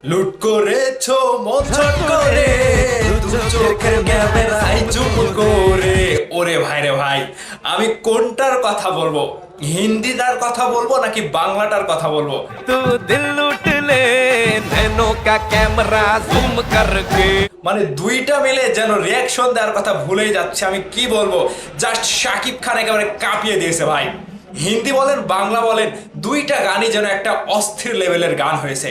লুট করেছো মজট করে দু চোখের ক্যামেরায় জুম করে। ওরে ভাই রে ভাই, আমি কোনটার কথা বলবো? হিন্দিটার কথা বলবো নাকি বাংলাটার কথা বলবো? तू दिल लूट ले नैनो का कैमरा जूम करके। মানে দুইটা মিলে যেন রিয়াকশন দেওয়ার কথা ভুলেই যাচ্ছে। আমি কি বলবো, জাস্ট শাকিব খান একেবারে কাঁপিয়ে দিয়েছে ভাই। হিন্দি বলেন বাংলা বলেন, দুইটা গানই যেন একটা অস্থির লেভেলের গান হয়েছে।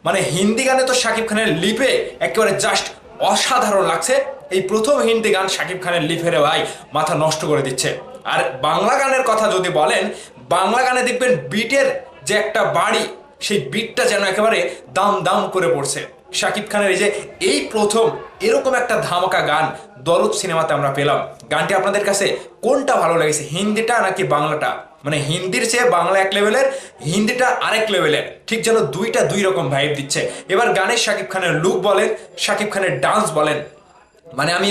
মানে হিন্দি গানে তো শাকিব খানের লিপে একেবারে জাস্ট অসাধারণ লাগছে। এই প্রথম হিন্দি গান শাকিব খানের লিপেরে ভাই মাথা নষ্ট করে দিচ্ছে। আর বাংলা গানের কথা যদি বলেন, বাংলা গানে দেখবেন বিটের যে একটা বাড়ি, সেই বিটটা যেন একেবারে দাম দাম করে পড়ছে। শাকিব খানের এই প্রথম এরকম একটা ধামাকা গান দরদ সিনেমাতে আমরা পেলাম। গানটি আপনাদের কাছে কোনটা ভালো লেগেছে, হিন্দিটা নাকি বাংলাটা? মানে হিন্দির চেয়ে বাংলা এক লেভেলের, হিন্দিটা আরেক লেভেলের, ঠিক যেন দুইটা দুই রকম ভাইব দিচ্ছে। এবার গানের শাকিব খানের লুক বলেন, শাকিব খানের ডান্স বলেন, আমি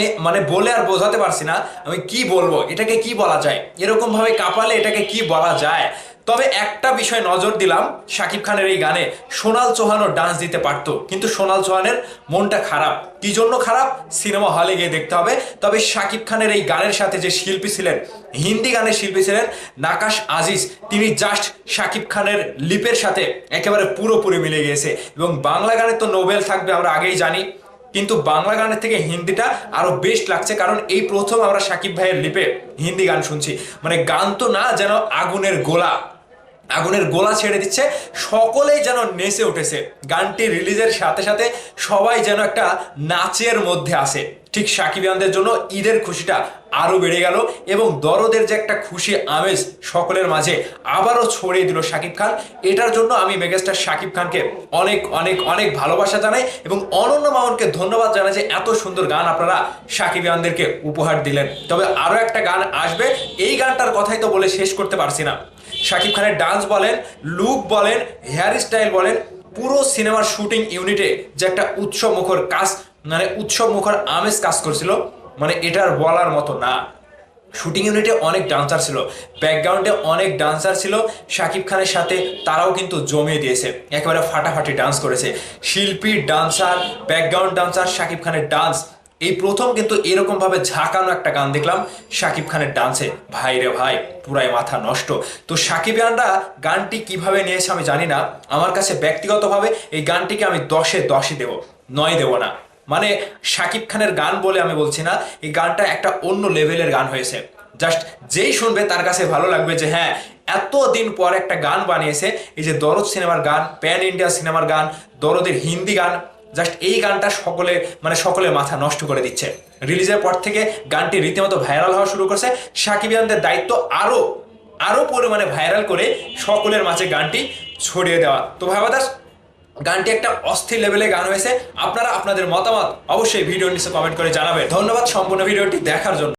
বলে আর বোঝাতে পারছি না। আমি কি বলবো, এটাকে কি বলা যায়? এরকম ভাবে কাঁপালে এটাকে কি বলা যায়? তবে একটা বিষয় নজর দিলাম, শাকিব খানের এই গানে সোনাল চৌহানও ডান্স দিতে পারতো, কিন্তু সোনাল চৌহানের মনটা খারাপ। কি জন্য খারাপ, সিনেমা হলে গিয়ে দেখতে হবে। তবে শাকিব খানের এই গানের সাথে যে শিল্পী ছিলেন, হিন্দি গানের শিল্পী ছিলেন নাকাশ আজিজ, তিনি জাস্ট শাকিব খানের লিপের সাথে একেবারে পুরোপুরি মিলে গিয়েছে। এবং বাংলা গানে তো নোবেল থাকবে আমরা আগেই জানি, কিন্তু বাংলা গানের থেকে হিন্দিটা আরো বেস্ট লাগছে, কারণ এই প্রথম আমরা শাকিব ভাইয়ের লিপে হিন্দি গান শুনছি। মানে গান তো না, যেন আগুনের গোলা, আগুনের গোলা ছেড়ে দিচ্ছে, সকলেই যেন নেচে উঠেছে। গানটি রিলিজের সাথে সাথে সবাই যেন একটা নাচের মধ্যে আসে। ঠিক সাকিবিয়ানদের জন্য ঈদের খুশিটা আরো বেড়ে গেল, এবং দরদের যে একটা খুশি আমেজ সকলের মাঝে আবারও ছড়িয়ে দিল শাকিব খান। এটার জন্য আমি মেগাস্টার শাকিব খানকে অনেক অনেক অনেক ভালোবাসা জানাই, এবং অনন্য মামুনকে ধন্যবাদ জানাই যে এত সুন্দর গান আপনারা সাকিবিয়ানদেরকে উপহার দিলেন। তবে আরো একটা গান আসবে, এই গানটার কথাই তো বলে শেষ করতে পারছি না। শাকিব খানের ডান্স বলেন, লুক বলেন, হেয়ার স্টাইল বলেন, পুরো সিনেমার শুটিং ইউনিটে যে একটা উৎসব মুখর কাজ, উৎসব মুখর আমেজ কাজ করছিল, এটার বলার মতো না। শুটিং ইউনিটে অনেক ডান্সার ছিল, ব্যাকগ্রাউন্ডে অনেক ডান্সার ছিল শাকিব খানের সাথে, তারাও কিন্তু জমিয়ে দিয়েছে, একেবারে ফাটাফাটি ডান্স করেছে। শিল্পী, ডান্সার, ব্যাকগ্রাউন্ড ডান্সার, শাকিব খানের ডান্স, এই প্রথম কিন্তু এরকম ভাবে ঝাঁকানো একটা গান দেখলাম শাকিব খানের ডান্সে। ভাই রে ভাই, পুরাই মাথা নষ্ট। তো সাকিবিয়ানরা গানটি কিভাবে নিয়েছে আমি জানি না। আমার কাছে ব্যক্তিগতভাবে এই গানটিকে আমি 10-এ 10ই দেবো, 9 দেবো না। শাকিব খানের গান বলে আমি বলছি না, এই গানটা একটা অন্য লেভেলের গান হয়েছে। জাস্ট যেই শুনবে তার কাছে ভালো লাগবে যে হ্যাঁ, এতদিন পর একটা গান বানিয়েছে। এই যে দরদ সিনেমার গান, প্যান ইন্ডিয়া সিনেমার গান, দরদের হিন্দি গান, জাস্ট এই গানটা সকলের মাথা নষ্ট করে দিচ্ছে। রিলিজের পর থেকে গানটি রীতিমতো ভাইরাল হওয়া শুরু করছে। সাকিবিয়ানদের দায়িত্ব আরো পরিমাণে ভাইরাল করে সকলের মাঝে গানটি ছড়িয়ে দেওয়া। তো ভাইবাদাস, গানটি একটা অস্থির লেভেলে গান হয়েছে। আপনারা আপনাদের মতামত অবশ্যই ভিডিওর নিচে কমেন্ট করে জানাবেন। ধন্যবাদ সম্পূর্ণ ভিডিওটি দেখার জন্য।